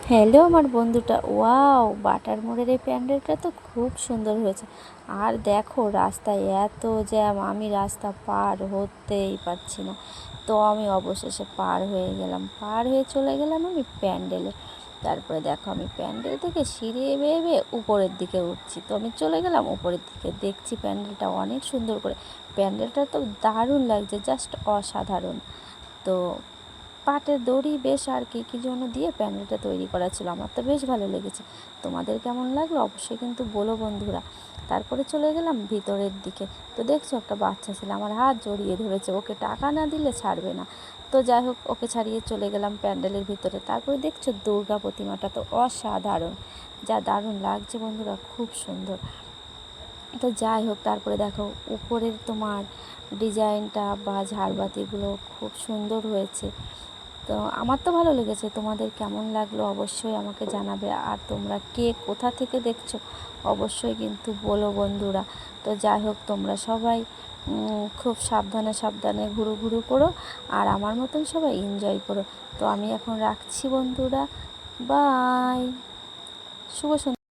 Hello আমার বন্ধুটা, wow, butter মোড়ের এই প্যান্ডেলটা তো খুব সুন্দর হয়েছে। আর দেখো রাস্তায় এত জ্যাম, আমি রাস্তা পার হতেই পারছি না। তো আমি অবশেষে পার হয়ে গেলাম, পার হয়ে চলে গেলাম আমি প্যান্ডেলে। তারপরে দেখো আমি প্যান্ডেল থেকে সিঁড়ি বেয়ে বেয়ে উপরের দিকে উঠছি। তো আমি চলে গেলাম উপরের দিকে, দেখছি প্যান্ডেলটা অনেক সুন্দর করে। প্যান্ডেলটা তো দারুণ লাগছে, জাস্ট অসাধারণ। তো পাটের দড়ি বেশ আর কী কী জন্য দিয়ে প্যান্ডেলটা তৈরি করা ছিল, আমার তো বেশ ভালো লেগেছে। তোমাদের কেমন লাগলো অবশ্যই কিন্তু বলো বন্ধুরা। তারপরে চলে গেলাম ভিতরের দিকে। তো দেখছো একটা বাচ্চা ছেলে আমার হাত জড়িয়ে ধরেছে, ওকে টাকা না দিলে ছাড়বে না। তো যাই হোক, ওকে ছাড়িয়ে চলে গেলাম প্যান্ডেলের ভিতরে। তারপরে দেখছো দুর্গা প্রতিমাটা তো অসাধারণ, যা দারুণ লাগছে বন্ধুরা, খুব সুন্দর। তো যাই হোক, তারপরে দেখো উপরের তোমার ডিজাইনটা বা ঝাড়বাতিগুলো খুব সুন্দর হয়েছে। তো আমার তো ভালো লেগেছে, তোমাদের কেমন লাগলো অবশ্যই আমাকে জানাবে। আর তোমরা কে কোথা থেকে দেখছো অবশ্যই কিন্তু বলো বন্ধুরা। তো যাই হোক, তোমরা সবাই খুব সাবধানে সাবধানে ঘুরু ঘুরু করো, আর আমার মতন সবাই এনজয় করো। তো আমি এখন রাখছি বন্ধুরা, বাই, শুভ সন্ধ্যা।